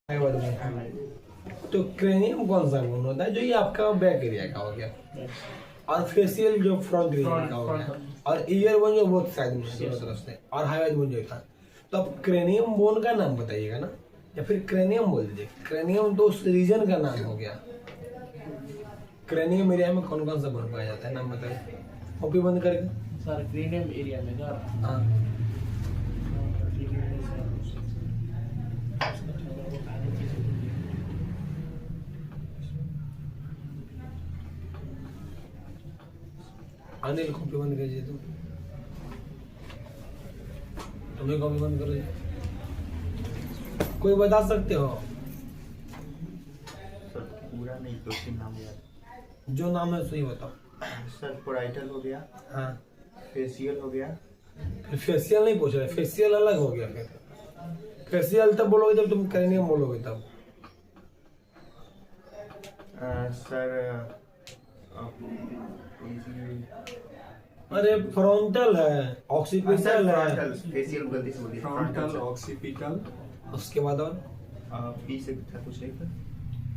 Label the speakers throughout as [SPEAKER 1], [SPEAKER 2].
[SPEAKER 1] तो क्रेनियम कौन सा बोन होता है जो ये आपका बैक एरिया का हो गया, और फेशियल जो फ्रंट रीजन का हो गया, और ईयर बोन जो बहुत साइड में दोनों तरफ से, और हाईवेज बोन जो था। तो अब क्रेनियम बोन का नाम बताइएगा ना, या फिर क्रेनियम बोल दीजिए। क्रेनियम तो उस रीजन का नाम हो गया। क्रेनियम एरिया में कौन कौन सा बोन पाया जाता है, नाम बताइए। कॉपी बंद करके
[SPEAKER 2] सर क्रेनियम एरिया में ना,
[SPEAKER 1] हाँ अनिल कॉपी बंद कीजिए। तुम्हें कॉपी बंद करो। कोई बता सकते हो?
[SPEAKER 3] सर पूरा नहीं, दो तीन नाम याद।
[SPEAKER 1] जो नाम है सही बताओ।
[SPEAKER 3] सर पोराइटल हो गया,
[SPEAKER 1] हाँ
[SPEAKER 3] फेशियल हो गया।
[SPEAKER 1] फिर फेशियल नहीं पूछ रहे, फेशियल अलग हो गया। फिर फेशियल तब बोलोगे जब तुम क्रेनियम बोलोगे तब।
[SPEAKER 3] सर
[SPEAKER 1] अरे फ्रंटल है, ऑक्सीपिटल है,
[SPEAKER 3] फेशियल गलती से बोली,
[SPEAKER 4] फ्रंटल ऑक्सीपिटल,
[SPEAKER 1] उसके बाद और
[SPEAKER 3] पी से था कुछ नहीं था।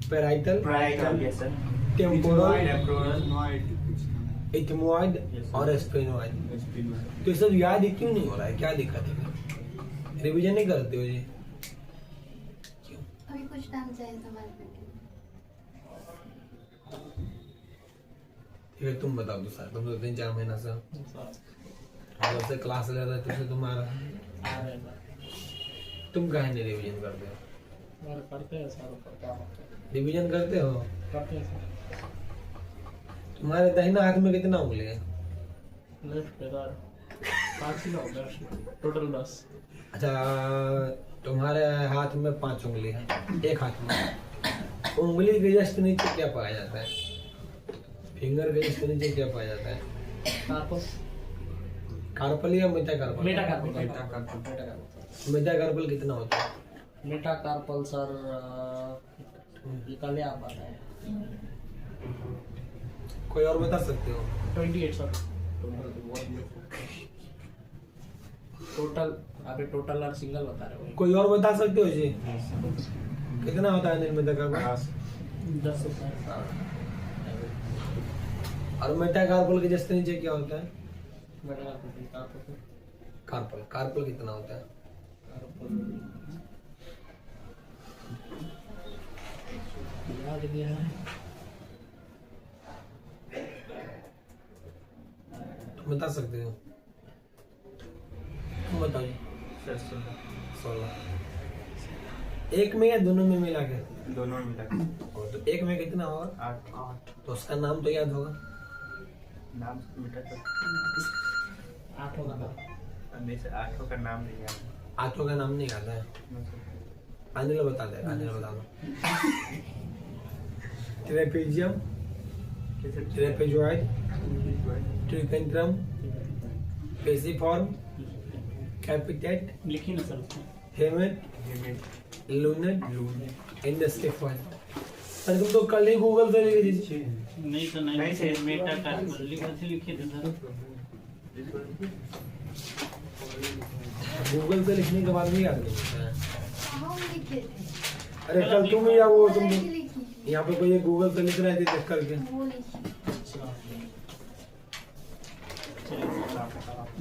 [SPEAKER 1] Parietal,
[SPEAKER 3] parietal yes sir,
[SPEAKER 1] temporal,
[SPEAKER 4] ethmoid,
[SPEAKER 1] ethmoid और स्पेनोइड। तो ये सब याद ही क्यों नहीं हो रहा है, क्या दिक्कत है? रिवीजन नहीं करते हो जी?
[SPEAKER 5] अभी कुछ टाइम चाहिए सवाल करके।
[SPEAKER 1] ठीक है तुम बताओ तो सर, तुम तो 3-4 महीना से जब से क्लास ले रहे थे तुम्हारा, तुम काहे नहीं रिवीजन करते हो?
[SPEAKER 2] करते हैं सर,
[SPEAKER 1] रिवीजन करते हो?
[SPEAKER 2] करते हैं सर।
[SPEAKER 1] तुम्हारे दाहिना हाथ में कितना उंगली है?
[SPEAKER 2] लेफ्ट पे सर 5 किलो हो गया टोटल 10।
[SPEAKER 1] अच्छा, तुम्हारे हाथ में 5 उंगली है, एक हाथ में। उंगली के जस्ट नीचे क्या पाया जाता है? फिंगर के जस्ट नीचे क्या पाया जाता है?
[SPEAKER 2] कार्पल,
[SPEAKER 1] कार्पल या मेटाकार्पल?
[SPEAKER 2] मेटाकार्पल।
[SPEAKER 1] मेटाकार्पल कितना होता है?
[SPEAKER 2] मेटाकार्पल सर निकाले आप आता है
[SPEAKER 1] कोई और बता सकते हो?
[SPEAKER 2] 28 सर टोटल। अभी टोटल और सिंगल बता रहे हो।
[SPEAKER 1] कोई और बता सकते हो जी? कितना होता है मेटाकार्पल?
[SPEAKER 2] 10 होता है।
[SPEAKER 1] और मेटाकार्पल के जस्ट नीचे क्या होता है?
[SPEAKER 2] Metacarpal
[SPEAKER 1] carpel. कार्पल कितना होता है?
[SPEAKER 2] याद गया है।
[SPEAKER 1] तुम बता सकते हो? तुम बताओ जी।
[SPEAKER 3] सर
[SPEAKER 1] 16। एक में या दोनों में मिला के?
[SPEAKER 3] दोनों मिला के
[SPEAKER 1] और तो एक में कितना होगा?
[SPEAKER 3] 8।
[SPEAKER 1] तो उसका नाम तो याद होगा।
[SPEAKER 3] नाम मिटा सर,
[SPEAKER 2] 8 होगा ना।
[SPEAKER 3] नहीं सर 8 का नाम नहीं याद।
[SPEAKER 1] आठों का नाम नहीं आता है। अनिल बता दे, अनिल बता दो। ट्रेपेजियम, ट्रेपेजॉइड, ट्रिपेंट्रम, पेसिफॉर्म, कैपिटेट,
[SPEAKER 2] लिखी ना सर उसमें।
[SPEAKER 1] हेमेट, लूनेट, इंडस्टिफॉइड। अरे तुम तो कल ही गूगल से लिख दीजिए।
[SPEAKER 2] नहीं तो नहीं से मेटाकार्पल लिखे थे सर।
[SPEAKER 1] गूगल से लिखने के बाद भी याद नहीं होता है।
[SPEAKER 5] हम लिखे थे।
[SPEAKER 1] अरे कल तुम या वो तुम
[SPEAKER 5] ऐसे लिखी थी।
[SPEAKER 1] यहाँ पे कोई गूगल से लिख रहे थे देख करके।
[SPEAKER 5] वो लिखी।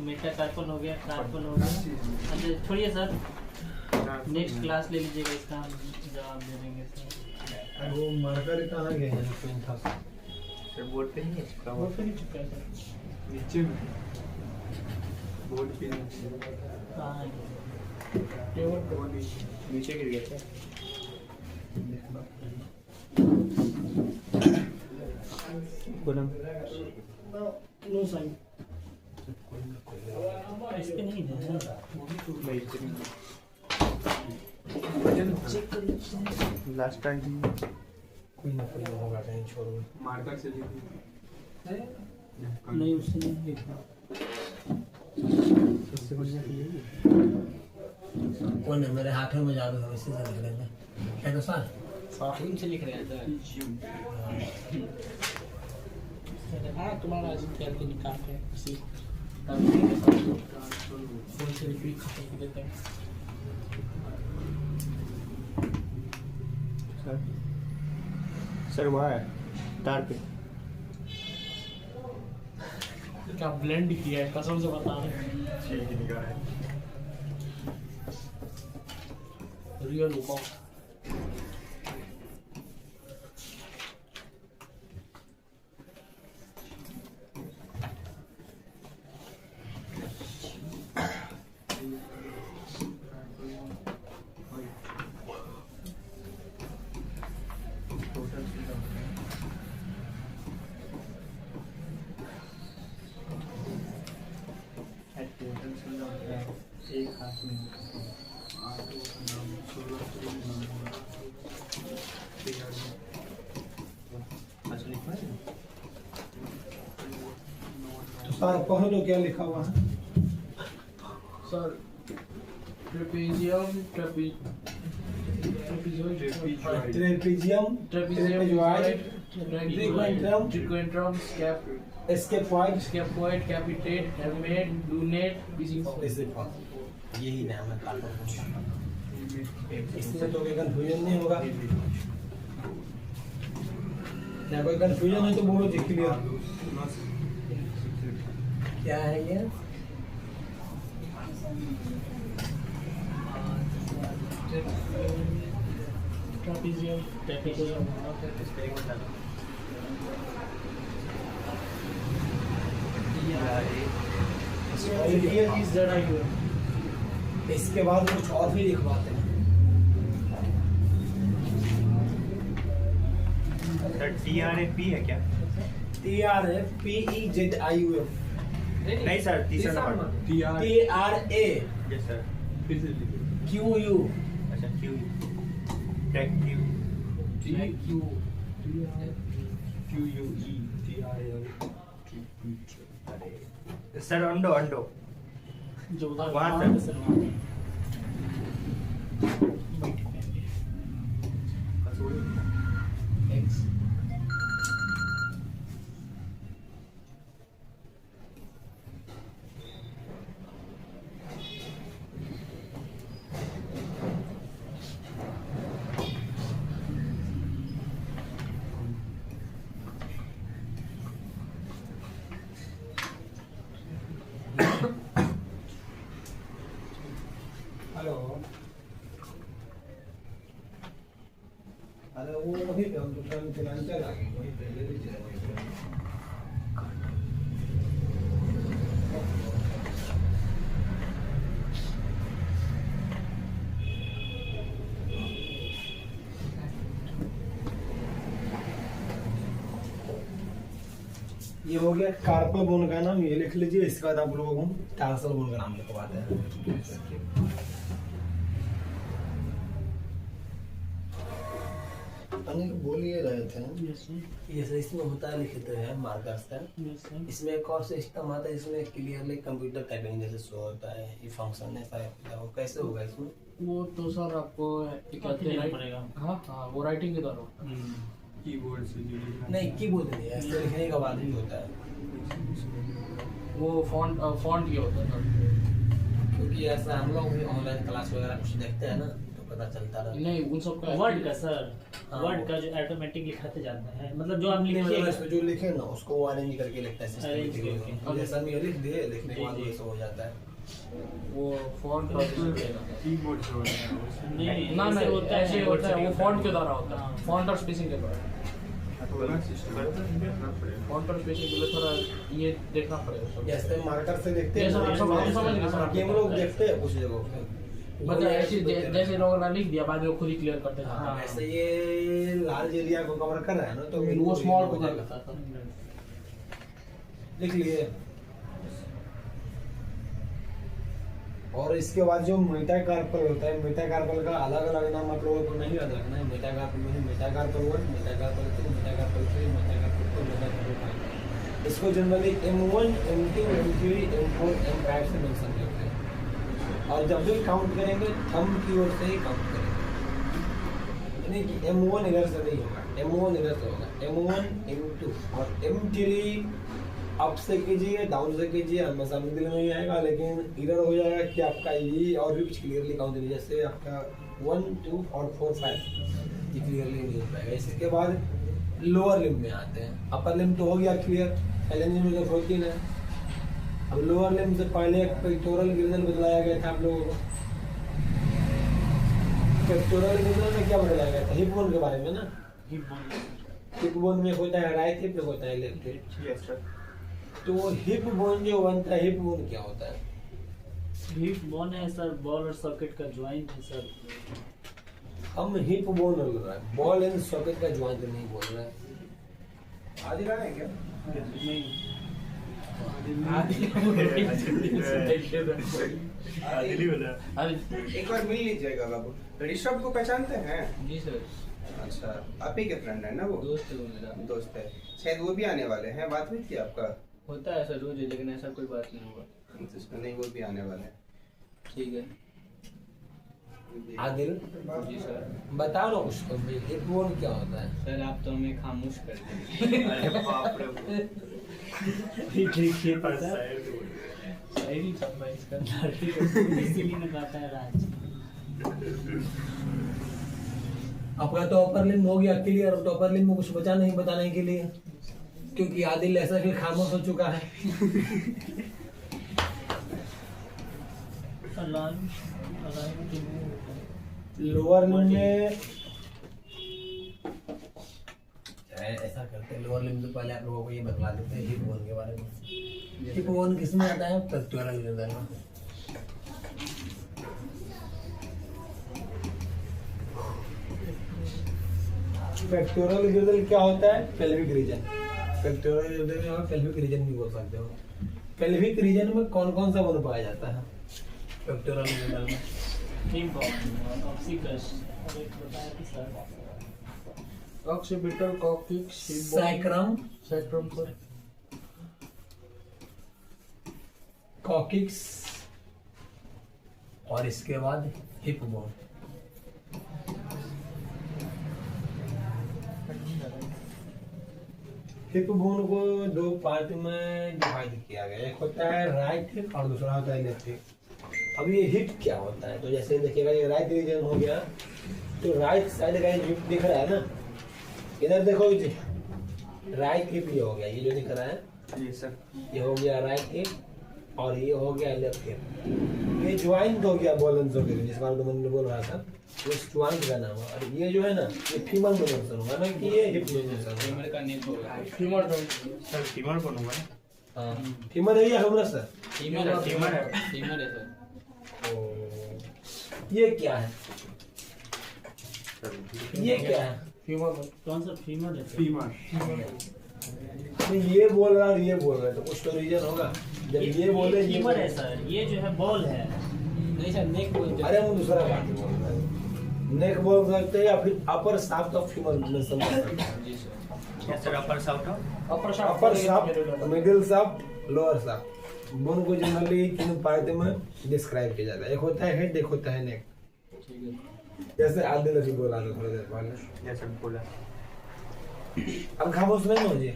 [SPEAKER 2] मेटाकार्पल हो गया, कार्पल हो गया। अच्छा छोड़िए सर, नेक्स्ट क्लास ले लीजिएगा, इसका हम जवाब दे देंगे सर।
[SPEAKER 1] वो मार्कर कहाँ गए हैं? पेन था
[SPEAKER 3] सर बोर्ड पे नहीं है इसका,
[SPEAKER 2] वो फिर नहीं चुका है सर।
[SPEAKER 4] नीचे में बोर्ड पे नीचे
[SPEAKER 2] कहाँ है? टेबल पे
[SPEAKER 3] नीचे गिर गया सर। कोलम
[SPEAKER 2] नो साइन इसके नहीं है। चेक करिए
[SPEAKER 3] लास्ट टाइम
[SPEAKER 1] कोई ना कोई होगा कहीं, छोड़ो।
[SPEAKER 4] मार्कर से लिखी
[SPEAKER 2] नहीं, उससे नहीं देखा।
[SPEAKER 1] कौन है? मेरे हाथों में जादू है, इसी से लिख लेंगे। क्या तो सर
[SPEAKER 2] साइन से लिख रहे हैं सर। हाँ तुम्हारा क्या निकालते हैं किसी फोन से लिख देते हैं।
[SPEAKER 3] सर सर वहाँ है तार पे
[SPEAKER 2] क्या ब्लेंड किया है कसम से बता रहे हैं
[SPEAKER 4] ठीक निकाल है
[SPEAKER 2] रियल उमा
[SPEAKER 3] एक हाथ में अच्छा लिखा है
[SPEAKER 1] सर पढ़ो तो क्या लिखा हुआ है?
[SPEAKER 2] Sir trapezium
[SPEAKER 1] trapezium, trapezoid,
[SPEAKER 2] triquetrum
[SPEAKER 1] scaphoid,
[SPEAKER 2] scaphoid capitate hamate lunate pisiform
[SPEAKER 1] यही नाम है कार्पल। इसमें तो कोई कंफ्यूजन नहीं होगा। क्या कोई कंफ्यूजन है तो बोलो जी क्लियर। क्या है ये?
[SPEAKER 2] ट्रेपेजियम
[SPEAKER 1] इसके बाद कुछ और भी लिखवाते हैं।
[SPEAKER 3] सर TRAP है क्या?
[SPEAKER 1] TRAPEZIUM,
[SPEAKER 3] नहीं सर तीसरा नंबर
[SPEAKER 4] TR
[SPEAKER 3] यस सर
[SPEAKER 4] फिर से लिखो
[SPEAKER 1] TRAQU,
[SPEAKER 3] अच्छा Q टेक Q सर अंडो अंडो
[SPEAKER 2] जो उधर
[SPEAKER 3] वहाँ
[SPEAKER 2] वहाँ
[SPEAKER 3] से।
[SPEAKER 2] से वहाँ। X
[SPEAKER 1] हेलो, अरे वो वहीं पे हम दूसरा मिथिलांचल आ गए, वहीं पे ले लीजिए वहीं पे। ये हो गया कार्पल बोन का नाम, ये लिख लीजिए। इसके बाद आप लोगों को टार्सल बोन का नाम लिखवाते हैं। अनिल बोल ये रहे थे ये इसमें होता है लिखते हैं मार्कर्स का। इसमें एक और सिस्टम आता है, इसमें क्लियरली कंप्यूटर टाइपिंग जैसे शो होता है, ये फंक्शन ऐसा है। वो कैसे होगा इसमें?
[SPEAKER 2] वो तो सर आपको कहते हैं पड़ेगा। हाँ हाँ वो राइटिंग के द्वारा
[SPEAKER 4] कीबोर्ड से जो लिखना
[SPEAKER 1] नहीं कीबोर्ड नहीं, ऐसे लिखने का बाद भी होता है,
[SPEAKER 2] वो फॉन्ट ये होता है सर।
[SPEAKER 1] क्योंकि ऐसा हम लोग भी ऑनलाइन क्लास वगैरह कुछ देखते हैं ना तो पता चलता है।
[SPEAKER 2] नहीं उन सब का
[SPEAKER 6] वर्ड का सर
[SPEAKER 1] हाँ,
[SPEAKER 6] वर्ड का जो ऑटोमेटिक लिखाते जाता है, मतलब जो आप
[SPEAKER 1] नहीं, मतलब
[SPEAKER 6] लिखिएगा
[SPEAKER 1] इसमें जो लिखे ना उसको वो अरेंज करके लिखता है
[SPEAKER 6] Arrange
[SPEAKER 1] सिस्टम
[SPEAKER 6] करके।
[SPEAKER 1] में। जैसा मैं लिख दिए, लिखने के बाद
[SPEAKER 6] जी, जी।
[SPEAKER 1] वैसा हो जाता है।
[SPEAKER 2] वो फॉन्ट का
[SPEAKER 4] कीबोर्ड से होता है वो।
[SPEAKER 6] नहीं
[SPEAKER 2] ना
[SPEAKER 6] ऐसे होता
[SPEAKER 2] ऐसे
[SPEAKER 6] है
[SPEAKER 2] होता है, वो फॉन्ट के द्वारा होता है,
[SPEAKER 6] हाँ।
[SPEAKER 2] फॉन्ट और स्पेसिंग के द्वारा।
[SPEAKER 4] थोड़ा सिस्टम करना पड़ेगा।
[SPEAKER 2] फॉन्ट और स्पेसिंग के लिए थोड़ा ये देखना पड़ेगा सब।
[SPEAKER 1] जैसे मार्कर से देखते
[SPEAKER 2] ये
[SPEAKER 1] हैं
[SPEAKER 2] सब
[SPEAKER 1] ना,
[SPEAKER 2] आप समझ गए सर,
[SPEAKER 1] कि हम लोग देखते हैं कुछ जगहों पे।
[SPEAKER 2] मतलब ऐसे जैसे लोगों ने लिख दिया बाद में खुद ही क्लियर करते हैं।
[SPEAKER 1] हाँ, वैसे ये लार्ज एरिया को कवर कर रहा है ना, तो
[SPEAKER 2] वो स्मॉल को
[SPEAKER 1] हो
[SPEAKER 2] कर
[SPEAKER 1] जाएगा।
[SPEAKER 2] लेता था।
[SPEAKER 1] लिख लिए। और इसके बाद जो मेटाकार्पल होता है, मेटाकार्पल का अलग अलग नाम आप लोगों को नहीं याद रखना है। मेटाकार्पल में metacarpal 1, metacarpal 2, metacarpal 3, metacarpal 4, metacarpal 5। इसको generally M1, M2, M3, M4, M5 से मेंशन करते हैं। और जब भी काउंट करेंगे थंब की ओर से ही काउंट करेंगे, यानी कि M1 इधर से नहीं होगा, M1 इधर से होगा, M1, M2 और M3 अप से कीजिए डाउन से कीजिए, हमेशा दिल में ही आएगा, लेकिन इधर हो जाएगा कि आपका ये और भी कुछ क्लियरली काउंट करिए। जैसे आपका 1, 2 और 4, 5 ये क्लियरली नहीं हो पाएगा। इसके बाद लोअर लिम्ब में आते हैं। अपर लिम्ब तो हो गया क्लियर, एलएनजी में तो प्रोटीन है। अब लोअर लिम्ब से पहले एक पेक्टोरल गिरनल बदलाया गया था आप लोगों को। पेक्टोरल गिरनल में क्या बदलाया गया था? हिप बोन के बारे में ना। हिप बोन में होता है राइट हिप में होता है लेफ्ट हिप।
[SPEAKER 4] Yes sir.
[SPEAKER 1] तो हिप बोन जो बनता है, हिप बोन क्या होता है?
[SPEAKER 2] हिप बोन है सर, बॉल और सॉकेट का ज्वाइंट है सर।
[SPEAKER 1] हम हिप बोन बोल रहा है, बॉल एंड सॉकेट का ज्वाइंट नहीं बोल रहा है।
[SPEAKER 4] आदि रहा है क्या?
[SPEAKER 2] नहीं
[SPEAKER 4] एक बार मिल लीजिएगा बाबू। ऋषभ को पहचानते हैं?
[SPEAKER 6] जी सर,
[SPEAKER 4] अच्छा, आप ही के फ्रेंड है ना वो?
[SPEAKER 6] दोस्त है वो मेरा।
[SPEAKER 4] दोस्त है शायद, वो भी आने वाले हैं। बात हुई थी आपका?
[SPEAKER 6] होता है सर रोज, लेकिन ऐसा कोई बात नहीं हुआ।
[SPEAKER 4] नहीं, वो भी आने वाले हैं।
[SPEAKER 6] ठीक है।
[SPEAKER 1] आदिल
[SPEAKER 6] जी सर।
[SPEAKER 1] बताओ ना उसको हिप बोन क्या होता है?
[SPEAKER 6] सर आप तो हमें खामोश कर देंगे।
[SPEAKER 4] अरे बाप रे।
[SPEAKER 2] देखिए पता है शायरी छपा इसका लड़की को इसीलिए ना कहता है राज।
[SPEAKER 1] आपका तो अपर लिम्ब हो गया क्लियर। तो अपर लिम्ब में कुछ बचा नहीं बताने के लिए, क्योंकि आदिल ऐसा फिर खामोश हो चुका है। लोअर लिम्ब में ऐसा करते हैं, लोअर लिम्ब से पहले आप लोगों को ये बतला देते हैं हिप बोन के बारे में। हिप बोन किसमें आता है? पेक्टोरल गिरनल में। पेक्टोरल गिरनल क्या होता है? Pelvic region. पेक्टोरल गिरनल में पेल्विक रीजन भी बोल सकते हो। पेल्विक रीजन में कौन कौन सा बोन पाया जाता है पेक्टोरल गिरनल में?
[SPEAKER 2] हिप बोन, ऑक्सीकस और एक बताया कि sir
[SPEAKER 3] occipital, coccyx,
[SPEAKER 1] sacrum,
[SPEAKER 3] sacrum पर
[SPEAKER 1] कॉकिक्स और इसके बाद हिप बोन। हिप बोन को दो पार्ट में डिवाइड किया गया। एक होता है राइट हिप और दूसरा होता है लेफ्ट हिप। अब ये हिप क्या होता है? तो जैसे देखिएगा ये राइट रीजन हो गया, तो राइट साइड का हिप दिख रहा है ना, इधर देखो जी, राइट हिप ये हो गया, ये जो दिख रहा है
[SPEAKER 4] जी सर।
[SPEAKER 1] ये हो गया राइट हिप और ये हो गया लेफ्ट हिप। ये ज्वाइंट हो गया बॉल एंड सॉकेट, जिस बारे में मैंने बोल रहा था उस ज्वाइंट का नाम है। और ये जो है ना, ये फीमर डोमेंशन होगा ना कि ये हिप डोमेंशन
[SPEAKER 6] फीमर का नेक होगा।
[SPEAKER 3] फीमर
[SPEAKER 4] सर फीमर कौन हुआ?
[SPEAKER 1] हाँ फीमर है या ह्यूमरस है?
[SPEAKER 6] फीमर है,
[SPEAKER 4] फीमर है।
[SPEAKER 6] फीमर है सर।
[SPEAKER 1] ये क्या है? ये क्या है?
[SPEAKER 3] फीमर
[SPEAKER 2] कौन सा फीमर है सर?
[SPEAKER 4] फीमर।
[SPEAKER 1] नहीं, ये बोल रहा है, ये बोल रहा है, तो कुछ तो रीजन होगा। जब ये बोले ये
[SPEAKER 2] फीमर है सर, ये जो है बॉल है।
[SPEAKER 6] नहीं सर, नेक बोलते हैं।
[SPEAKER 1] अरे वो दूसरा बात बोल रहा है। नेक बोल सकते हैं या फिर अपर शाफ्ट ऑफ फीमर में समझ सकते हैं।
[SPEAKER 6] जी sir.
[SPEAKER 4] Yes sir. Upper south
[SPEAKER 1] upper shaft, middle shaft, lower shaft. Bone को जनरली तीन पार्ट में डिस्क्राइब किया जाता है। एक होता है हेड, एक होता है नेक।
[SPEAKER 6] ठीक है।
[SPEAKER 1] जैसे आदिल अभी बोला था थोड़ी देर पहले।
[SPEAKER 4] यस सर बोला।
[SPEAKER 1] अब खामोश नहीं हो जी।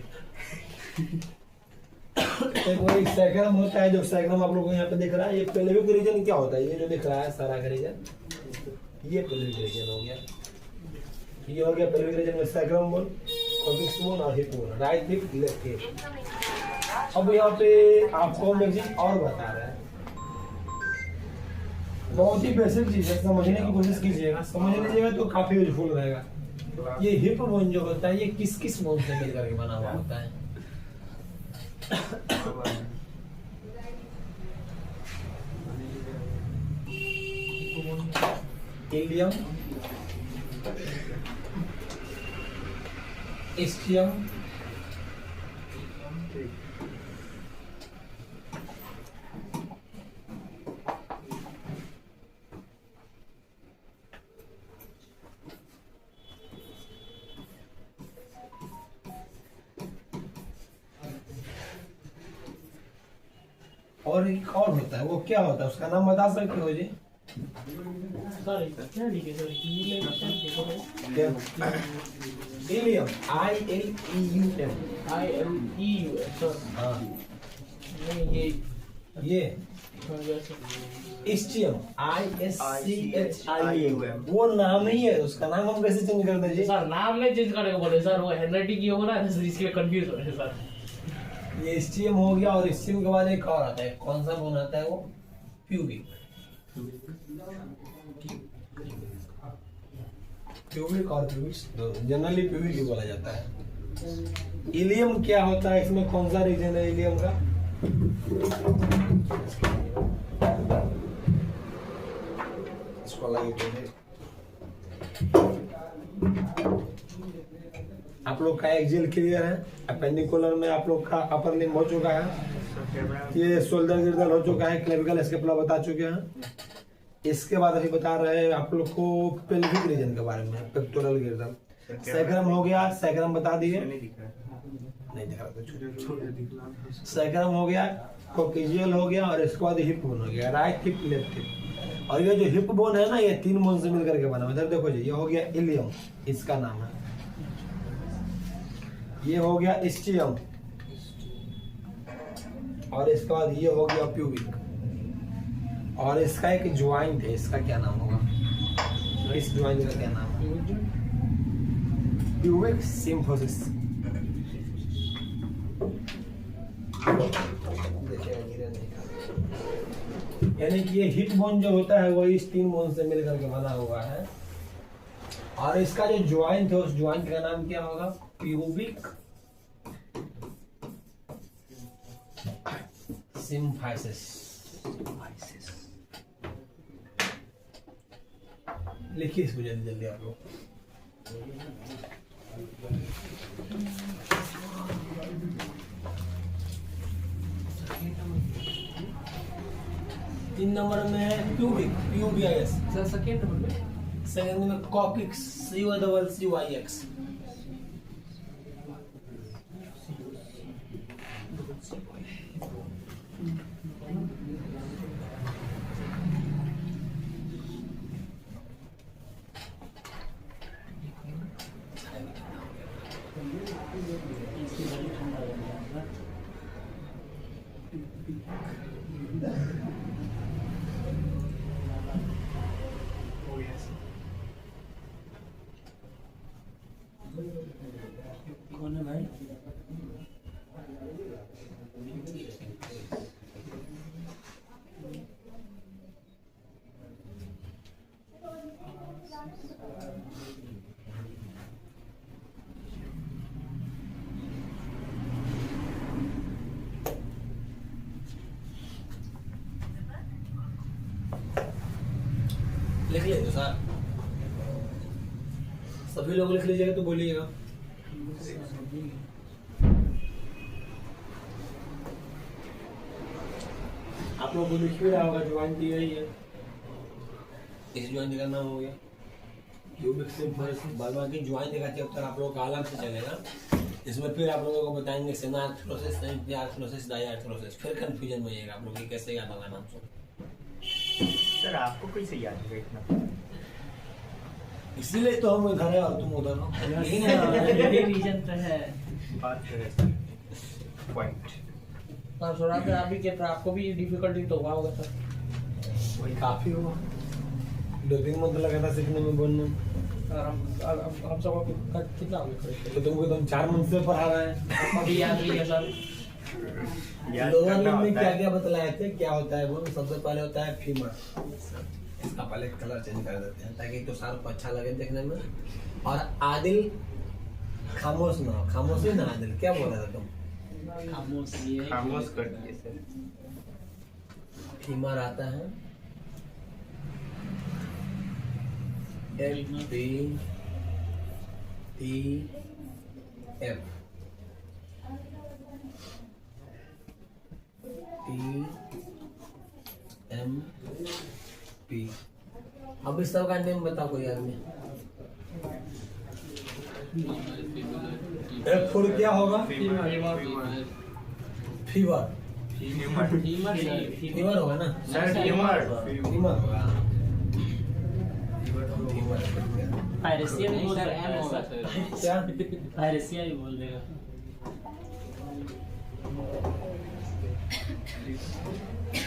[SPEAKER 1] एक वो एक सैक्रम होता है, जो सैक्रम आप लोगों को यहाँ पे दिख रहा है। ये पेल्विक रीजन क्या होता है? ये जो दिख रहा है सारा का रीजन, ये पेल्विक रीजन हो गया। ये हो गया पेल्विक रीजन में सैक्रम बोन, कॉक्सिक्स बोन और hip bone, right hip left hip. अब यहाँ पे आपको हम एक चीज और बता रहे हैं, बहुत ही बेसिक चीज है, समझने की कोशिश कीजिएगा। समझ लीजिएगा तो काफी यूजफुल रहेगा। ये हिप बोन जो होता है, ये किस किस बोन से मिलकर के बना हुआ होता है? इलियम, इस्टियम, और एक और होता है, वो क्या होता है? उसका नाम बता सकते हो जी?
[SPEAKER 2] सॉरी क्या लिखे sir?
[SPEAKER 1] Ileum, ILEUM।
[SPEAKER 2] ILEU sir.
[SPEAKER 1] हाँ
[SPEAKER 2] नहीं ये
[SPEAKER 1] ये
[SPEAKER 2] वैसे
[SPEAKER 1] एसटीएम ISCHIUM वो नाम ही है उसका, नाम हम कैसे चेंज कर दें जी?
[SPEAKER 2] सर नाम नहीं चेंज करेगा बोले सर, वो हैंडराइटिंग ये हो रहा है ना, इसलिए कंफ्यूज हो रहे हैं सर।
[SPEAKER 1] ये एसटीएम हो गया, और एसटीएम के बाद एक और आता है, कौन सा बोन आता है वो? प्यूबिक। प्यूबिक और प्यूबिक्स जनरली प्यूबिक ही बोला जाता है। इलियम क्या होता है, इसमें कौन सा रीजन है इलियम का? इसको अलग आप लोग का एक्सियल क्लियर है, अपेंडिकुलर में आप लोग का अपर लिम्ब हो चुका है, ये शोल्डर गिर्दल हो चुका है, क्लेविकल स्केपुला बता चुके हैं। इसके बाद अभी बता रहे हैं आप लोग को पेल्विक रीजन के बारे में, पेक्टोरल गिर्दल। सैक्रम हो गया, सैक्रम बता दिए, नहीं दिख रहा तो सैक्रम हो गया, कोक्सियल हो गया, और इसके बाद हिप बोन हो गया, राइट हिप लेफ्ट हिप। और ये जो हिप बोन है ना, ये 3 बोन से मिलकर के बना हुआ है। इधर देखो जी, ये हो गया इलियम, इसका नाम है। ये हो गया एस्टियम, और इसके बाद ये हो गया प्यूबिक। और इसका एक ज्वाइंट है, इसका क्या नाम होगा? इस ज्वाइंट का क्या नाम है? प्यूबिक सिम्फोसिस। यानी कि ये हिप बोन जो होता है वो इस 3 बोन से मिलकर के बना हुआ है, और इसका जो ज्वाइंट है उस ज्वाइंट का नाम क्या होगा? Pubic symphysis. लिखिए इसको जल्दी जल्दी आप लोग। तीन नंबर में है pubic, PUBIS।
[SPEAKER 6] Sir second number में
[SPEAKER 1] सेकंड में कॉकिक्स, COCCYX।
[SPEAKER 2] कौन है भाई?
[SPEAKER 1] लिख ले तो सर, सभी लोग लिख लीजिएगा तो बोलिएगा। आप लोग को लिख भी रहा होगा, ज्वाइंट दी गई है, इस ज्वाइंट का नाम हो गया प्यूबिक सिम्फोसिस। बाद बाकी ज्वाइंट का चैप्टर आप लोगों का अलग से चलेगा, इसमें फिर आप लोगों को बताएंगे सेना आर्थरोसिस, संयुक्त आर्थरोसिस, डाई आर्थरोसिस। फिर कंफ्यूजन हो जाएगा आप लोग कैसे याद होगा नाम सब।
[SPEAKER 3] सर आपको कैसे याद होगा इतना?
[SPEAKER 1] इसीलिए तो हम इधर है और तुम उधर हो।
[SPEAKER 2] यही रीजन तो है।
[SPEAKER 3] बात है सर, पॉइंट
[SPEAKER 2] आप सुना था आप भी के, आपको भी डिफिकल्टी तो हुआ होगा सर।
[SPEAKER 1] वही काफी हुआ, 2-3 मंथ लगा था सीखने में, बोलने में।
[SPEAKER 2] और हम सब कितना हो गया?
[SPEAKER 1] तो तुमको तुम 4 मंथ से पढ़ा रहे हैं,
[SPEAKER 2] अभी याद नहीं है सर।
[SPEAKER 1] लोअर लिम्ब में क्या क्या बतलाए थे, क्या होता है वो? सबसे पहले होता है फीमर, इसका पहले कलर चेंज कर देते हैं ताकि तो सार को अच्छा लगे देखने में। और आदिल खामोश ना हो, खामोश ही ना आदिल, क्या बोल रहे थे तुम?
[SPEAKER 3] खामोश कर दिए सर।
[SPEAKER 1] फीमर आता है, FBTF TMP। अब इस सब का नेम बता कोई आदमी। F4 क्या होगा? फीवर। फीवर होगा ना
[SPEAKER 3] सर फीमर
[SPEAKER 1] फीवर होगा।
[SPEAKER 2] पायरेसिया भी बोल सकते हैं सर।
[SPEAKER 1] क्या?
[SPEAKER 2] पायरेसिया भी बोल देगा।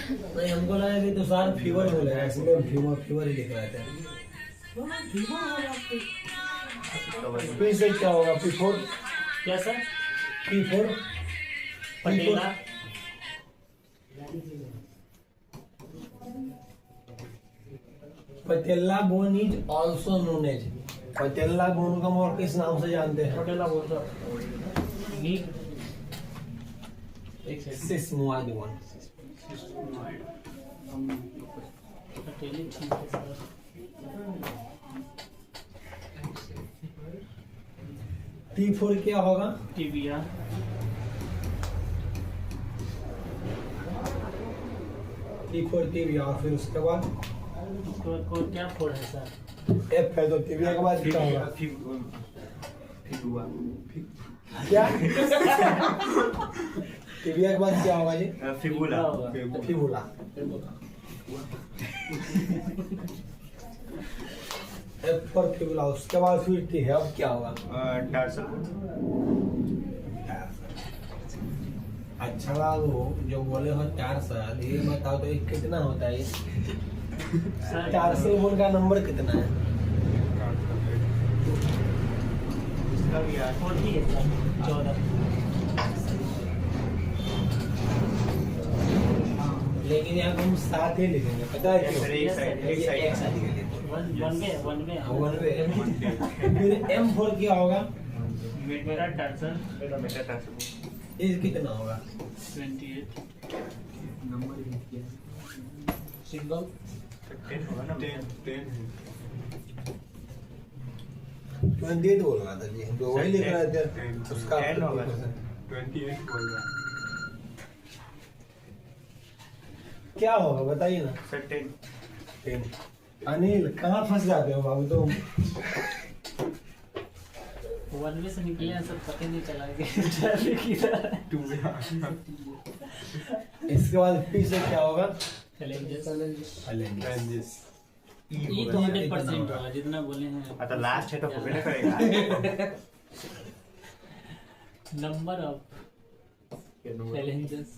[SPEAKER 1] नहीं हमको लगा कि तुषार फीवर बोलेगा, इसलिए फीवर फीवर ही लिख रहे थे। फिर से क्या होगा? P4
[SPEAKER 2] क्या sir?
[SPEAKER 1] P4
[SPEAKER 2] patella
[SPEAKER 1] patella bone is also known as. Patella bone को हम और किस नाम से जानते हैं?
[SPEAKER 2] पटेला बोल रहा नी एक सेकंड
[SPEAKER 1] सिस्मोइड बोन।
[SPEAKER 2] पटेली ठीक है सर।
[SPEAKER 1] T4 क्या होगा?
[SPEAKER 2] Tibia
[SPEAKER 1] T4 tibia. और फिर उसके बाद
[SPEAKER 2] को क्या फोड़ है सर?
[SPEAKER 1] F है, तो टीबिया के बाद क्या होगा?
[SPEAKER 4] फिगुआ
[SPEAKER 1] क्या? टीबिया के बाद क्या होगा जी?
[SPEAKER 4] Fibula
[SPEAKER 1] fibula. F पर फिबुला। उसके बाद फिर T है, अब क्या होगा?
[SPEAKER 4] टार्सल
[SPEAKER 1] अच्छा बाबू, जो बोले हो 4 साल, ये बताओ तो एक कितना होता है?
[SPEAKER 2] सर
[SPEAKER 1] 400 बोन का नंबर कितना है?
[SPEAKER 4] इसका भी यार
[SPEAKER 2] 40 है सर 14
[SPEAKER 1] लेकिन यहाँ हम 7 ही लिखेंगे, पता है क्यों?
[SPEAKER 4] एक साइड
[SPEAKER 1] एक साइड के लिए।
[SPEAKER 2] वन में
[SPEAKER 1] वन वे। फिर M4 क्या होगा?
[SPEAKER 2] मेरा टार्सल
[SPEAKER 4] मेटा टार्सल
[SPEAKER 1] ये कितना होगा?
[SPEAKER 2] 28
[SPEAKER 6] सिंगल
[SPEAKER 4] 10 होगा ना 10
[SPEAKER 1] 28 बोल रहा था जी, हम तो वही लिख रहे थे। उसका
[SPEAKER 4] 10 होगा
[SPEAKER 1] 50%।
[SPEAKER 4] 28 बोल रहा
[SPEAKER 1] क्या होगा बताइए ना?
[SPEAKER 4] सर 10
[SPEAKER 1] 10। अनिल कहाँ फंस जाते हो बाबू तुम?
[SPEAKER 2] वन वे से निकले हैं सब पता नहीं चला कि ट्रैफिक किधर है।
[SPEAKER 4] 2
[SPEAKER 1] इसके बाद P से क्या होगा?
[SPEAKER 2] Challenges
[SPEAKER 1] Challenges।
[SPEAKER 2] ये तो 100% होगा जितना बोले हैं।
[SPEAKER 4] तो लास्ट है तो होबे ना करेगा
[SPEAKER 2] नंबर ऑफ चैलेंजेस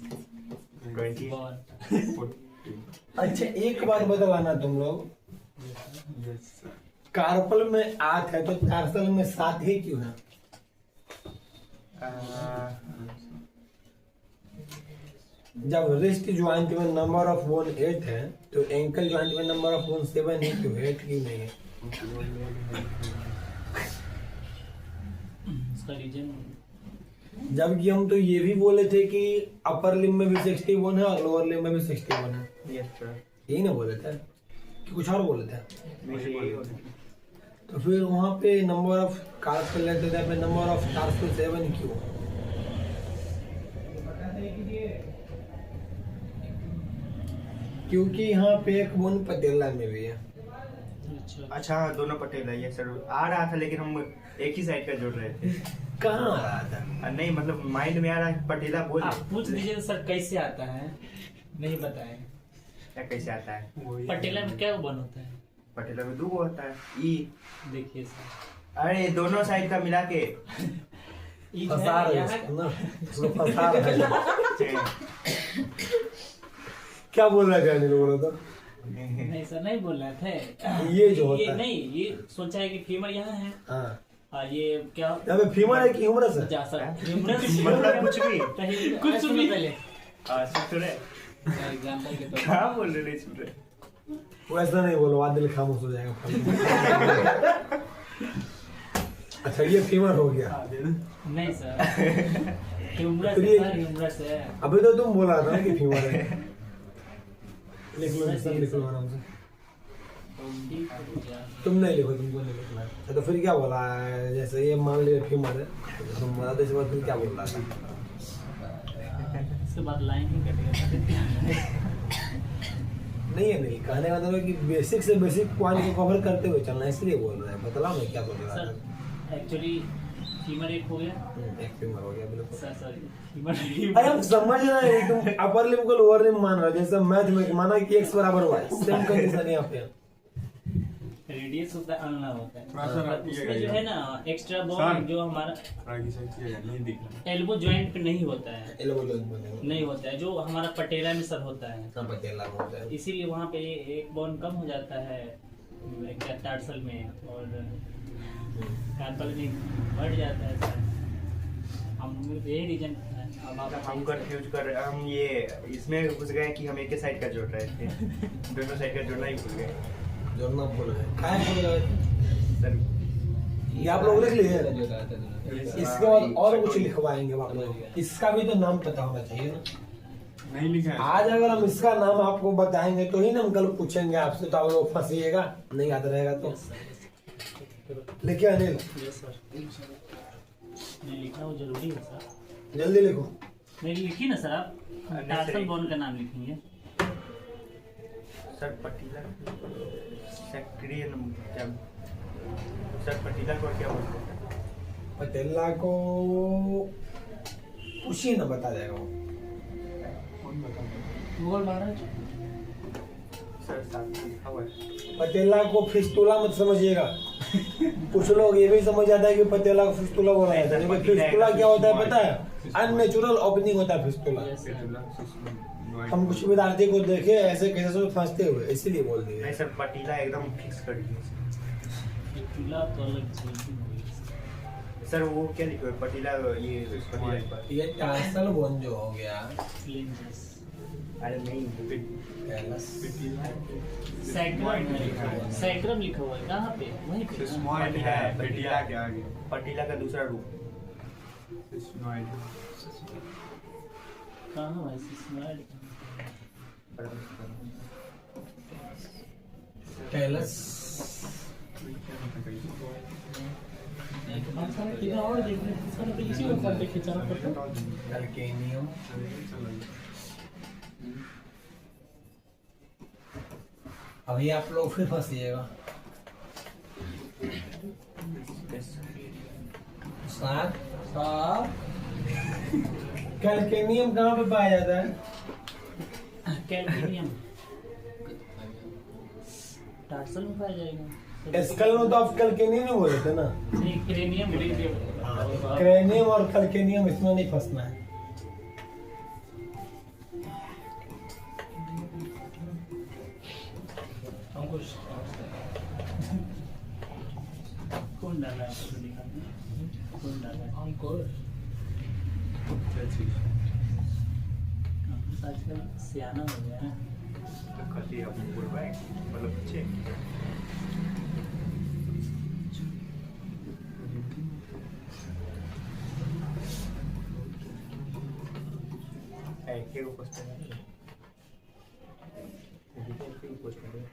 [SPEAKER 4] 20
[SPEAKER 1] अच्छा एक बात बतलाना तुम लोग, कार्पल में 8 है तो टार्सल में 7 ही क्यों है? जब रिस्ट ज्वाइंट में नंबर ऑफ बोन 8 है तो एंकल ज्वाइंट में नंबर ऑफ बोन 7 ही क्यों? 8 क्यों नहीं है?
[SPEAKER 2] इसका रीजन
[SPEAKER 1] जबकि हम तो ये भी बोले थे कि अपर लिम्ब में भी 60 बोन है और लोअर लिम्ब में भी 60 बोन है।
[SPEAKER 4] यस सर
[SPEAKER 1] यही ना बोले थे कि कुछ और बोले थे?
[SPEAKER 4] मुझे
[SPEAKER 1] तो फिर वहाँ पे नंबर ऑफ कार्पल लेते थे, पे नंबर ऑफ टार्सल 7 क्यों? क्योंकि यहाँ पे एक बोन पटेला में भी है।
[SPEAKER 4] अच्छा हाँ दोनों पटेल है ये सर आ रहा था लेकिन हम एक ही साइड का जोड़ रहे थे
[SPEAKER 1] कहाँ आ रहा था?
[SPEAKER 4] नहीं मतलब माइंड में आ रहा है पटेला बोल
[SPEAKER 2] आप पूछ लीजिए सर कैसे आता है, नहीं बताए।
[SPEAKER 4] क्या कैसे आता है
[SPEAKER 2] पटेला में क्या बन होता है?
[SPEAKER 4] पटेला में 2 होता है ई
[SPEAKER 2] देखिए सर
[SPEAKER 4] अरे दोनों साइड का मिला के
[SPEAKER 2] ई
[SPEAKER 1] फंसा रहे हैं इसको ना, इसको फंसा रहे हैं। क्या बोल रहा है अनिल? बोलो तो।
[SPEAKER 2] नहीं सर नहीं बोल रहे थे।
[SPEAKER 1] ये जो होता
[SPEAKER 2] ये
[SPEAKER 1] है।
[SPEAKER 2] नहीं, ये सोचा है कि फीमर यहाँ है।
[SPEAKER 1] हाँ,
[SPEAKER 2] ये क्या
[SPEAKER 1] यहाँ पे फीमर है कि ह्यूमरस है?
[SPEAKER 2] जा सर ह्यूमरस
[SPEAKER 4] मतलब कुछ भी
[SPEAKER 2] कुछ भी पहले
[SPEAKER 4] सुन रहे
[SPEAKER 2] एग्जांपल के
[SPEAKER 4] क्या बोल रहे नहीं सुन रहे
[SPEAKER 1] वो ऐसा नहीं बोलो, बाद दिल खामोश हो जाएगा। अच्छा ये फीमर हो गया।
[SPEAKER 2] नहीं सर ह्यूमरस
[SPEAKER 1] फिर
[SPEAKER 2] है
[SPEAKER 1] ये-
[SPEAKER 2] सर, ह्यूमरस है।
[SPEAKER 1] अभी तो तुम बोला था ना कि फीमर है। लिख लो सब, लिख लो आराम से।
[SPEAKER 2] ठीक है भैया।
[SPEAKER 1] तुम नहीं लिखो, तुमको नहीं लिखना है। तो फिर क्या बोला है? जैसे ये मान लिया फीमर है, तुम बता दो, इसके बाद फिर क्या बोल रहा था?
[SPEAKER 2] इसके बाद लाइन ही कटेगा।
[SPEAKER 1] नहीं है, नहीं कहने का मतलब है कि बेसिक से बेसिक पॉइंट को कवर करते हुए चलना है, इसलिए बोल रहा है। बतलाओ मैं क्या बोल रहा
[SPEAKER 2] सर
[SPEAKER 1] था।
[SPEAKER 2] एक्चुअली फीमर एक हो गया
[SPEAKER 1] एक फीमर हो गया बिल्कुल।
[SPEAKER 2] सर सॉरी फीमर
[SPEAKER 1] अरे हम समझ रहे हैं, तुम अपर लिम्ब को लोअर लिम्ब मान रहे हो। जैसे मैथ में माना कि x बराबर y, सेम कंडीशन यहाँ पे है।
[SPEAKER 2] रेडियस होता है अल्ना होता है।
[SPEAKER 7] हाँ सर,
[SPEAKER 2] पर
[SPEAKER 7] ये
[SPEAKER 2] उसमें जो
[SPEAKER 7] है।
[SPEAKER 2] है ना एक्स्ट्रा
[SPEAKER 7] सर।
[SPEAKER 2] बॉन्ड जो हमारा
[SPEAKER 7] आगे से किया नहीं दिख रहा।
[SPEAKER 2] एल्बो जॉइंट पे नहीं होता है,
[SPEAKER 1] एल्बो जॉइंट बने
[SPEAKER 2] नहीं होता है, जो हमारा पटेला में सर होता है,
[SPEAKER 1] ना पटेला में होता है।
[SPEAKER 2] इसीलिए वहाँ पे एक बॉन्ड कम हो जाता है टार्सल में और कार्पल में बढ़ जाता है सर। हम यही रीजन है। अब आप
[SPEAKER 4] हम कंफ्यूज कर रहे हम ये इसमें घुस गए कि हम एक ही साइड का जोड़ रहे थे, दोनों साइड का जोड़ना ही भूल गए
[SPEAKER 1] जोड़ना भूल गए। काय भूल गए?
[SPEAKER 4] सर।
[SPEAKER 1] ये आप लोग लिख लिए। इसके बाद और कुछ लिखवाएंगे आप लोग। इसका भी तो नाम पता होना चाहिए ना।
[SPEAKER 7] नहीं लिखा है।
[SPEAKER 1] आज अगर हम इसका नाम आपको बताएंगे तो ही ना हम कल पूछेंगे आपसे, तो आप लोग फंसिएगा, नहीं याद रहेगा तो। लिखिए अनिल,
[SPEAKER 2] यस सर, नहीं लिखना वो जरूरी है सर।
[SPEAKER 1] जल्दी लिखो।
[SPEAKER 2] नहीं लिखी ना सर आप, टार्सल बॉन्ड का नाम लिखेंगे।
[SPEAKER 4] सर पटीला सेक्रेटरी क्या सर पटीला को क्या बोलते हैं?
[SPEAKER 1] पटेला को पूछिए ना, बता देगा वो।
[SPEAKER 6] गूगल मारा है?
[SPEAKER 4] सर साथ में लिखा हुआ है।
[SPEAKER 1] पटेला को फिस्टुला मत समझिएगा। कुछ लोग ये भी समझ जाता है कि पटेला को फिस्टुला बोला जाता है, लेकिन फिस्टुला क्या होता है पता है? अननेचुरल ओपनिंग होता है फिस्टुला। हम कुछ विद्यार्थी को देखे ऐसे कैसे में फंसते हुए, इसीलिए बोल दिए।
[SPEAKER 4] नहीं सर पटीला एकदम फिक्स कर दिए
[SPEAKER 2] पीला तो अलग चीज है।
[SPEAKER 4] सर। वो क्या लिखा है पटीला? ये पटीला पर
[SPEAKER 1] ये टार्सल बोन जो हो गया,
[SPEAKER 2] फ्लिंजेस
[SPEAKER 4] अरे नहीं
[SPEAKER 1] कैलस,
[SPEAKER 2] सैक्रम लिखा हुआ है, सैक्रम लिखा हुआ है कहाँ पे? वहीं पे ना?
[SPEAKER 7] स्मॉइड है, पटीला के आगे।
[SPEAKER 4] पटीला का दूसरा रूप।
[SPEAKER 7] स्मॉइड।
[SPEAKER 2] कहाँ है स्माइल?
[SPEAKER 1] कैलस,
[SPEAKER 6] हम सारे किधर और देख रहे हैं, सारे इसी को कॉन्टेक्ट खिंचाना पड़ता है।
[SPEAKER 1] कैल्केनियम, अभी आप लोग फिर फंसिएगा। सात कैल्केनियम कहाँ पे पाया जाता है?
[SPEAKER 2] कैल्केनियम टार्सल में पाया जाएगा।
[SPEAKER 1] स्कल में तो आप कैल्केनियम ही बोले थे ना।
[SPEAKER 2] नहीं, क्रेनियम
[SPEAKER 1] क्रेनियम और कैल्केनियम इसमें नहीं फंसना है।
[SPEAKER 2] हमको कौन डाला है आपको दिखा दे? कौन डाला है?
[SPEAKER 6] हमको
[SPEAKER 2] हम तो आजकल सियाना हो गया है।
[SPEAKER 4] कथी हम बोल रहे हैं मतलब पीछे ऐसे को क्वेश्चन है ये क्वेश्चन है।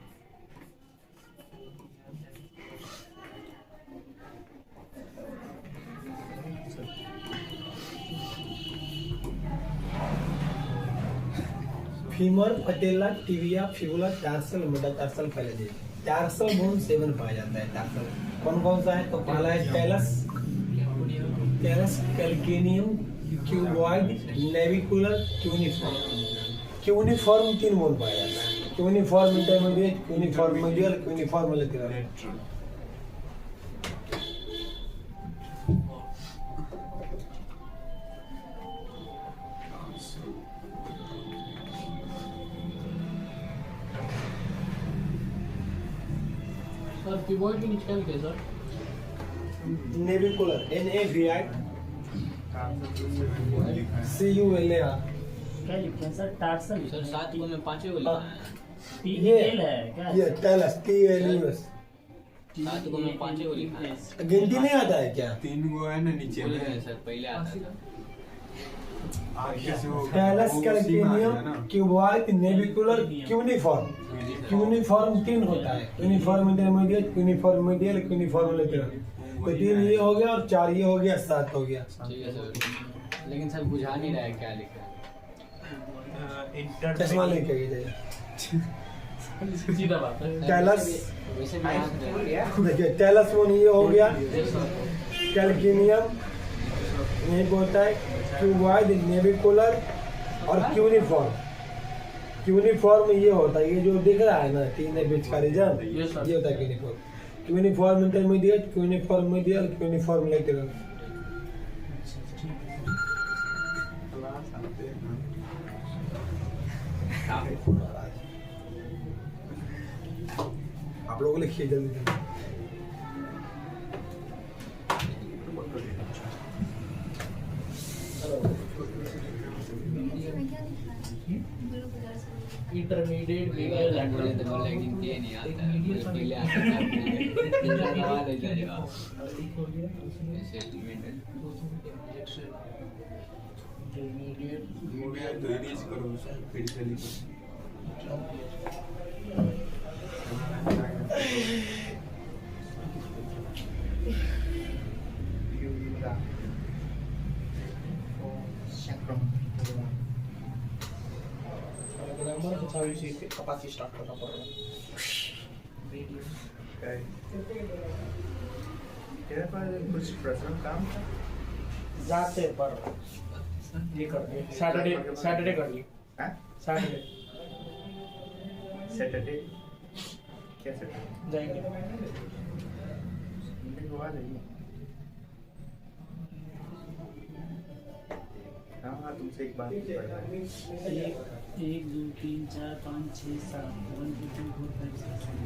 [SPEAKER 1] Femur, patella, tibia, fibula, tarsal, metatarsal, phalanges. Tarsal bone 7 पाया जाता है। टार्सल कौन कौन सा है? तो पहला है talus, calcaneum, cuboid, navicular, cuneiform. Cuneiform 3 bone पाया जाता है। Cuneiform intermediate, cuneiform medial, cuneiform lateral.
[SPEAKER 6] Sir keyboard भी निकाल के सर
[SPEAKER 1] नेविकुलर, NAVI, CULAR।
[SPEAKER 2] क्या लिखे हैं सर? टार्सल
[SPEAKER 8] सर 7 को में 5 को लिखा है।
[SPEAKER 2] टीएल है क्या?
[SPEAKER 1] ये टेलस, TLUS।
[SPEAKER 8] 7 को में 5 को लिखा है।
[SPEAKER 1] गिनती नहीं आता है क्या?
[SPEAKER 7] 3 गो है ना नीचे
[SPEAKER 8] बोले हैं
[SPEAKER 7] में।
[SPEAKER 8] सर पहले आता था।
[SPEAKER 7] आगे से वो
[SPEAKER 1] टेलस,
[SPEAKER 7] वो सीमा आ
[SPEAKER 1] कैल्केनियम,
[SPEAKER 7] गया ना।
[SPEAKER 1] Cuboid, navicular, cuneiform. क्यूनिफॉर्म 3 होता है। Cuneiform intermediate, cuneiform medial, cuneiform lateral. तो 3 ये हो गया और 4 ये हो गया, 7 हो गया।
[SPEAKER 8] ठीक है सर, लेकिन सर बुझा नहीं रहा है क्या लिखा है।
[SPEAKER 1] चश्मा लेके गए।
[SPEAKER 6] सीधा बात है।
[SPEAKER 1] टेलस,
[SPEAKER 8] वैसे मैं याद कर लिया।
[SPEAKER 1] देखिए टेलस वन ये हो गया।
[SPEAKER 8] Yes sir.
[SPEAKER 1] कैल्केनियम ये होता है। क्यूबॉइड, नेविकुलर और क्यूनिफॉर्म। क्यूनिफॉर्म ये होता है, ये जो दिख रहा है ना 3 बीच का रीजन,
[SPEAKER 6] Yes, sir.
[SPEAKER 1] ये होता है cuneiform. Cuneiform intermediate, cuneiform medial, cuneiform lateral.
[SPEAKER 7] Class आते हैं
[SPEAKER 1] आप लोग लिखिए जल्दी जल्दी।
[SPEAKER 5] इसमें क्या लिखा है? ब्लू कलर से।
[SPEAKER 6] इंटरमीडिएट
[SPEAKER 8] बोले तो बोले लेकिन ये नहीं आता है, बोले पहले आता था आपने सवाल है जाएगा
[SPEAKER 7] हो गया तो इरेज करो उसको फिर से लिखो।
[SPEAKER 6] ग्रामर के चाबी से कपासी स्टार्ट करना पड़ेगा।
[SPEAKER 4] तेरे पास कुछ पर्सनल काम था?
[SPEAKER 6] जाते पर ये कर दिए, सैटरडे कर लिए,
[SPEAKER 4] हाँ?
[SPEAKER 6] सैटरडे
[SPEAKER 4] सैटरडे क्या सैटरडे?
[SPEAKER 6] जाएंगे।
[SPEAKER 4] संडे को आ जाइए। हाँ हाँ, तुमसे एक बात करना है।
[SPEAKER 2] 1 2 3 4 5 6 7 1 2 3 4 5 6 7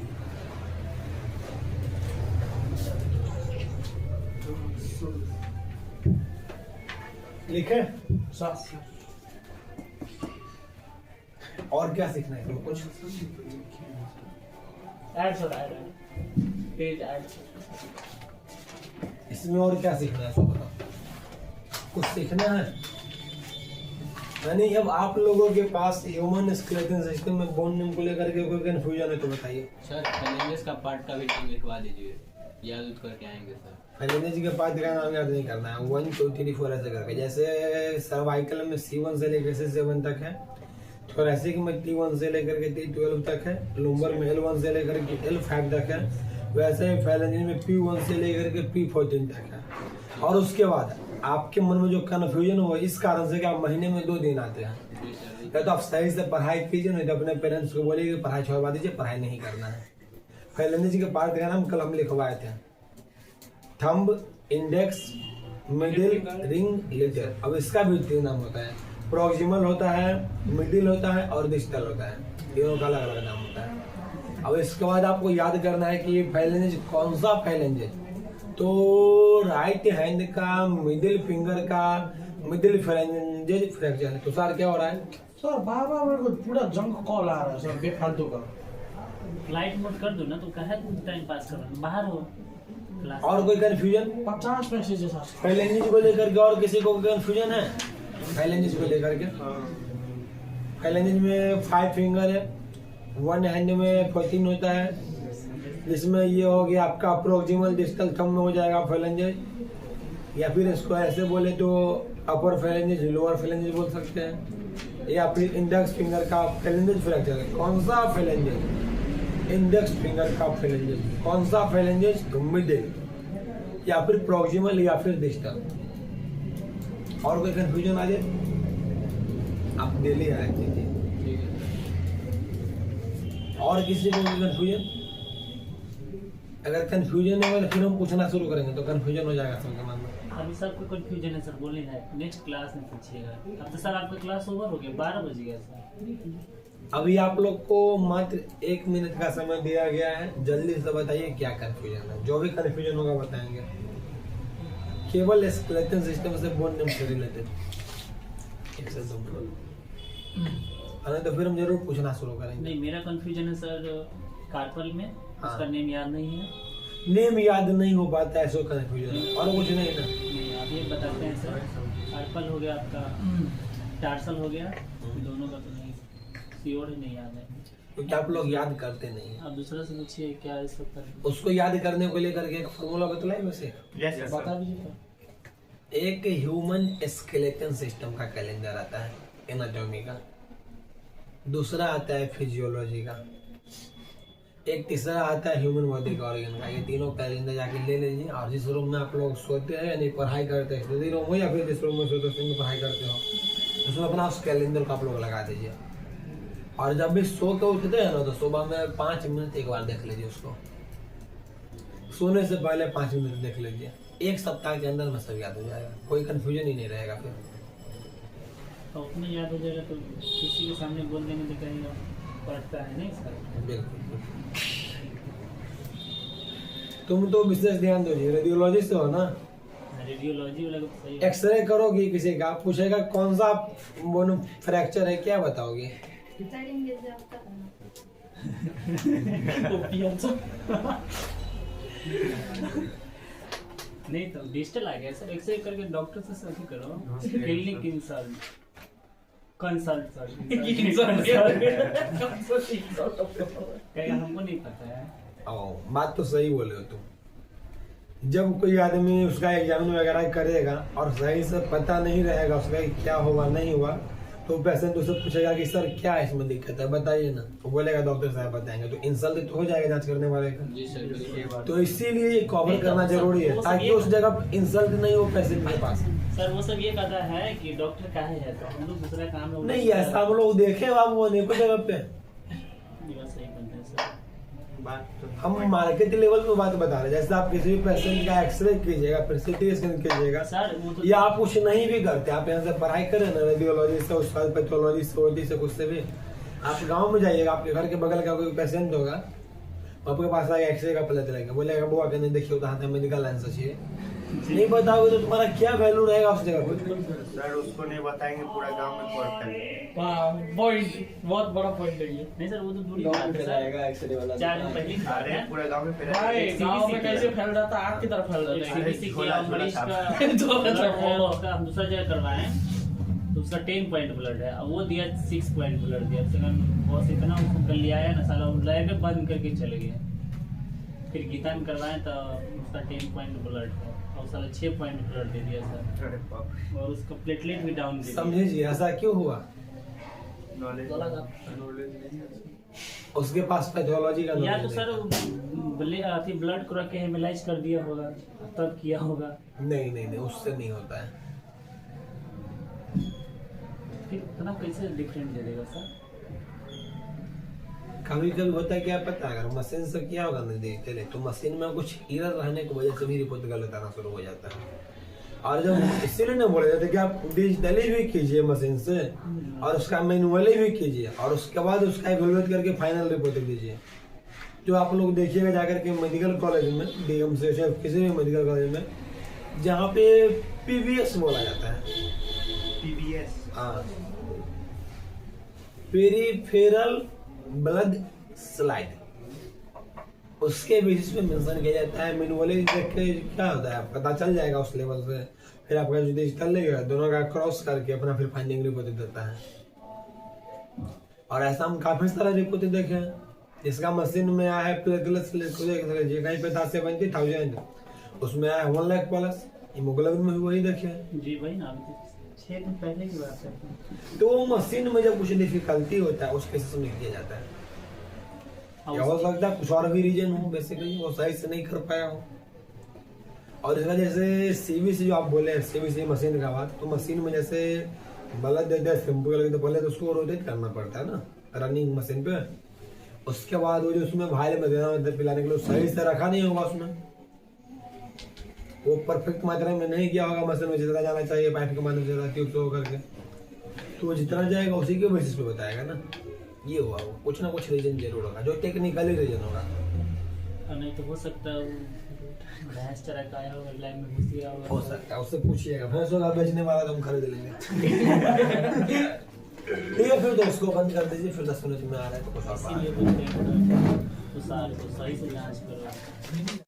[SPEAKER 1] लिखे
[SPEAKER 6] साफ
[SPEAKER 1] और क्या सीखना है कुछ?
[SPEAKER 6] Add sir, add page add.
[SPEAKER 1] इसमें और क्या सीखना है सब बताओ। कुछ सीखना है यानी अब आप लोगों के पास ह्यूमन स्केलेटन सिस्टम में बोन नेम को लेकर के कोई कंफ्यूजन है तो बताइए।
[SPEAKER 8] सर चैलेंजेस का पार्ट का भी नाम लिखवा दीजिए, याद उठ करके आएंगे सर।
[SPEAKER 1] फैलेंजेस के पार्ट का नाम याद नहीं करना है, 1 2 3 4 ऐसे करके। जैसे सर्वाइकल में C1 से लेकर C7 तक है, थोरेसिक में T1 से लेकर के T12 तक है, लुम्बर में L1 से लेकर के L5 तक है, वैसे ही फैलेंजेस में P1 से लेकर के P14 तक है। और उसके बाद आपके मन में जो कन्फ्यूजन हो इस कारण से कि आप महीने में 2 दिन आते हैं,
[SPEAKER 8] जी सर।
[SPEAKER 1] या तो आप सही से पढ़ाई कीजिए, नहीं तो अपने पेरेंट्स को बोलिए कि पढ़ाई छोड़वा दीजिए, पढ़ाई नहीं करना है। फैलेंजेस के पार्ट का नाम कल हम लिखवाए थे, thumb, index, middle, ring, litre. अब इसका भी 3 नाम होता है, प्रोक्सिमल होता है, मिडिल होता है और डिस्टल होता है। तीनों का अलग अलग नाम होता है। अब इसके बाद आपको याद करना है कि ये फैलेंजेस कौन सा फैलेंजेस, तो राइट हैंड का मिडिल फिंगर का मिडिल फैलेंजेस फ्रैक्चर है। तो सर क्या हो रहा है?
[SPEAKER 6] सर बाबा मेरे को पूरा जंक कॉल आ रहा है सर, बेफालतू का।
[SPEAKER 2] फ्लाइट मोड कर दो ना, तो कहा तुम टाइम पास कर रहे हो, बाहर हो क्लास।
[SPEAKER 1] और कोई कंफ्यूजन
[SPEAKER 6] 50 मैसेज है सर।
[SPEAKER 1] फैलेंजेस को लेकर के? और किसी को कंफ्यूजन है फैलेंजेस को लेकर के? फैलेंजेस में 5 फिंगर है, 1 हैंड में 14 होता है, जिसमें ये हो गया आपका प्रोक्सिमल, डिस्टल थंब में हो जाएगा फैलेंजेस, या फिर इसको ऐसे बोले तो अपर फैलेंजेस, लोअर फैलेंजेस बोल सकते हैं, या फिर इंडेक्स फिंगर का फैलेंजेस फ्रैक्चर है। कौन सा फैलेंजेस? इंडेक्स फिंगर का फैलेंजेस। कौन सा फैलेंजेस? मिडिल, या फिर प्रोक्सिमल, या फिर डिस्टल। और कोई कंफ्यूजन आ जाए आप डेली आया कीजिए।
[SPEAKER 8] ठीक है।
[SPEAKER 1] और किसी को कोई कंफ्यूजन? अगर कंफ्यूजन होगा तो फिर हम पूछना शुरू करेंगे तो कंफ्यूजन हो जाएगा सबके मन में।
[SPEAKER 2] अभी सर को कंफ्यूजन है सर, बोले ना नेक्स्ट क्लास में पूछिएगा। अब तो सर आपका क्लास ओवर हो गया, 12 बज गया सर।
[SPEAKER 1] अभी आप लोग को मात्र 1 मिनट का समय दिया गया है, जल्दी से बताइए क्या कंफ्यूजन है। जो भी कंफ्यूजन होगा बताएंगे, केवल स्केलेटन सिस्टम से बोन नेम से रिलेटेड। अरे तो फिर हम जरूर पूछना शुरू करेंगे।
[SPEAKER 2] नहीं, मेरा कंफ्यूजन है सर कार्पल में, उसका नेम याद नहीं है।
[SPEAKER 1] नेम याद नहीं हो पाता है, सो कंफ्यूजन है, और कुछ नहीं ना।
[SPEAKER 2] नहीं, आप ये बताते हैं सर। कार्पल हो गया आपका, टार्सल हो गया, दोनों का तो नहीं श्योर ही नहीं याद है।
[SPEAKER 1] क्योंकि आप लोग याद करते नहीं हैं।
[SPEAKER 2] आप दूसरा से पूछिए क्या इस वक्त कर।
[SPEAKER 1] उसको याद करने को लेकर के एक फॉर्मूला बतलाए वैसे।
[SPEAKER 4] यस यस
[SPEAKER 6] बता
[SPEAKER 4] सर।
[SPEAKER 6] दीजिए सर।
[SPEAKER 1] एक ह्यूमन स्केलेटन सिस्टम का कैलेंडर आता है एनाटॉमी का, दूसरा आता है फिजियोलॉजी का, एक तीसरा आता है ह्यूमन बॉडी का ऑर्गन का। ये तीनों कैलेंडर जाके ले लीजिए, और जिस रूम में आप लोग सोते हैं यानी पढ़ाई करते हैं, स्टडी रूम हो या फिर जिस रूम में सोते हैं उसमें पढ़ाई करते हो, उसमें अपना उस कैलेंडर को आप लोग लगा दीजिए। और जब भी सो के उठते हैं ना तो सुबह में 5 मिनट एक बार देख लीजिए उसको। सोने से पहले 5 मिनट देख लीजिए, 1 सप्ताह के अंदर में सब याद हो जाएगा, कोई कंफ्यूजन ही नहीं रहेगा फिर।
[SPEAKER 2] तो अपने याद हो जाएगा तो किसी के सामने बोल देंगे तो कहेंगे पढ़ता है नहीं सर।
[SPEAKER 1] बिल्कुल। तुम तो विशेष ध्यान दो जी, रेडियोलॉजिस्ट हो ना,
[SPEAKER 2] रेडियोलॉजी वाला को सही
[SPEAKER 1] एक्सरे करोगे किसी का, पूछेगा कौन सा बोन फ्रैक्चर है, क्या बताओगे?
[SPEAKER 5] चढ़ेंगे जब तक
[SPEAKER 2] नहीं तो डिजिटल आ गया सर, एक्सरे करके डॉक्टर से सही करो, क्लिनिक कंसल्ट हमको नहीं पता है।
[SPEAKER 1] बात तो सही बोले हो तुम। जब कोई आदमी उसका एग्जामिन वगैरह करेगा और सही से पता नहीं रहेगा उसका कि क्या हुआ नहीं हुआ, तो पेशेंट उससे पूछेगा कि सर क्या इसमें दिक्कत है बताइए ना, वो बोलेगा डॉक्टर साहब बताएंगे, तो इंसल्ट तो हो जाएगा जांच करने वाले का।
[SPEAKER 8] जी सर बिल्कुल।
[SPEAKER 1] तो इसीलिए ये कवर करना जरूरी है ताकि उस जगह इंसल्ट नहीं हो पेशेंट के पास।
[SPEAKER 2] सर वो सब ये कहता है कि डॉक्टर काहे है, तो हम लोग दूसरा काम है
[SPEAKER 1] नहीं ऐसा हम लोग देखे आप वो अनेकों जगह पे,
[SPEAKER 2] ये बात सही कहते हैं सर।
[SPEAKER 4] बात तो
[SPEAKER 1] हम मार्केट लेवल पे बात बता रहे हैं। जैसे आप किसी भी पेशेंट का एक्सरे कीजिएगा, फिर सीटी स्कैन कीजिएगा,
[SPEAKER 2] सर वो तो
[SPEAKER 1] या आप कुछ नहीं भी करते, आप यहाँ से पढ़ाई करें ना रेडियोलॉजी से, उसके बाद पैथोलॉजी से, ओडी से, कुछ से भी, आप गांव में जाइएगा, आपके घर के बगल का कोई पेशेंट होगा, आपके पास आएगा एक्सरे का प्लेट रहेगा, बोलेगा बुआ कहने देखिए तो हाथ में मेडिकल लाइन से चाहिए, नहीं बताओगे तो तुम्हारा क्या वैल्यू रहेगा उस जगह पे?
[SPEAKER 4] सर उसको नहीं बताएंगे पूरा गांव में कवर करेंगे।
[SPEAKER 6] पॉइंट बहुत बड़ा पॉइंट है ये।
[SPEAKER 2] नहीं सर वो तो दूरी बात है सर,
[SPEAKER 3] एक्सरे वाला
[SPEAKER 2] 4 दिन पहले की बात
[SPEAKER 4] अरे
[SPEAKER 2] है।
[SPEAKER 4] पूरा गांव में फैला
[SPEAKER 6] भाई गांव में कैसे फैल जाता है, आग की तरफ फैल
[SPEAKER 2] एक
[SPEAKER 6] जाता है।
[SPEAKER 2] CBC किया मरीज का
[SPEAKER 6] झोला
[SPEAKER 2] blood है,
[SPEAKER 6] छाप।
[SPEAKER 2] उसका हम दूसरा जगह करवाएं तो उसका 10 पॉइंट ब्लड है, अब वो दिया 6 पॉइंट ब्लड दिया, सेकंड बॉस इतना उसको कर लिया है ना साला, लैब में बंद करके चले गए। फिर गीता में करवाएं तो उसका 10 पॉइंट ब्लड है और साला 6 पॉइंट ब्लड दे दिया सर,
[SPEAKER 4] अरे बाप रे।
[SPEAKER 2] और उसका प्लेटलेट भी डाउन दे दिया।
[SPEAKER 1] समझे जी ऐसा क्यों हुआ?
[SPEAKER 4] नॉलेज
[SPEAKER 1] उसके पास पैथोलॉजी का
[SPEAKER 2] या तो
[SPEAKER 1] knowledge
[SPEAKER 2] सर ब्लड क्रॉक के हेमोलाइज कर दिया होगा तब किया होगा।
[SPEAKER 1] नहीं उससे नहीं होता है।
[SPEAKER 2] फिर इतना कैसे डिफरेंट दे देगा सर?
[SPEAKER 1] कभी कभी होता है क्या पता है, अगर मशीन से क्या होगा नहीं देखते नहीं तो मशीन में कुछ एरर रहने की वजह से भी रिपोर्ट गलत आना शुरू हो जाता है। और जब इसीलिए नहीं बोले जाते कि आप डिजिटली भी कीजिए मशीन से और उसका मैनुअली भी कीजिए और उसके बाद उसका इवेलुएट करके फाइनल रिपोर्ट दीजिए। जो आप लोग देखिएगा जाकर के मेडिकल कॉलेज में, डीएम से किसी भी मेडिकल कॉलेज में, जहाँ पे पीवीएस बोला जाता है,
[SPEAKER 4] पीबीएस
[SPEAKER 1] हाँ, पेरिफेरल ब्लड स्लाइड, उसके बेसिस पे मेंशन किया जाता है। मैनुअली देख के क्या होता है पता चल जाएगा उस लेवल से, फिर आपका जो डिजिटल लेगा दोनों का क्रॉस करके अपना फिर फाइंडिंग रिपोर्ट देता है। और ऐसा हम काफी सारा रिपोर्ट देखे हैं, इसका मशीन में आया है प्लेटलेट्स कहीं पे था 70,000, उसमें आया 1 लाख प्लस, हीमोग्लोबिन में भी वही देखे हैं।
[SPEAKER 2] जी भाई ना, 6 दिन पहले की बात है।
[SPEAKER 1] तो वो मशीन में जब कुछ डिफिकल्टी होता है उस केसेस में किया जाता है। या हो सकता है कुछ और भी रीजन हो, बेसिकली वो सही से नहीं कर पाया हो। और इस वजह से सीबीसी जो आप बोले सीबीसी मशीन का बात, तो मशीन में जैसे ब्लड देते हैं सिंपल, तो पहले तो उसको रोटेट करना पड़ता है ना रनिंग मशीन पे, उसके बाद वो जो उसमें भाई में देना होता है पिलाने के लिए सही से रखा नहीं होगा, उसमें वो परफेक्ट मात्रा में नहीं किया होगा मशीन में जितना जाना चाहिए पाइप के माध्यम से ट्यूब से होकर के, तो जितना जाएगा उसी के बेसिस पे बताएगा ना। ये हुआ वो कुछ ना कुछ रीजन जरूर होगा जो टेक्निकली रीजन होगा।
[SPEAKER 2] नहीं तो हो सकता है वो भैंस चरा का आया होगा, लाइन में घुस गया होगा।
[SPEAKER 1] हो सकता है, उससे पूछिएगा, भैंस होगा बेचने वाला तो हम खरीद लेंगे। ठीक है, फिर तो उसको बंद कर दीजिए, फिर 10 मिनट में आ रहा है तो कुछ और बात।
[SPEAKER 2] इसीलिए बोलते हैं तो सही से जांच करो।